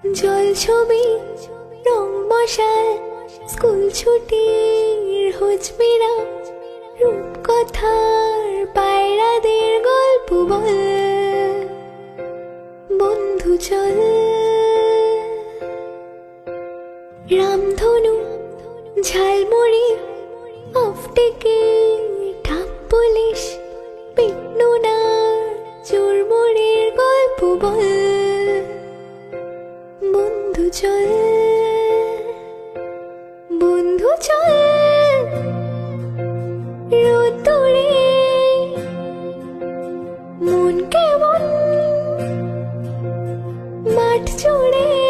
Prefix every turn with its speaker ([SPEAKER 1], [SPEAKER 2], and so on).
[SPEAKER 1] জল ছবি রং মশাল স্কুল ছুটির হুজমিরা রূপকথার পায়রাদের গল্প বল বন্ধু চল। রামধনু ঝালমুড়ি অফটিকে ঢাক পুলিশ পিটনুনার চুরমুড়ির গল্প বল বন্ধু চল বন্ধু চল। রোদ্দুরে মন কেমন মাঠ জুড়ে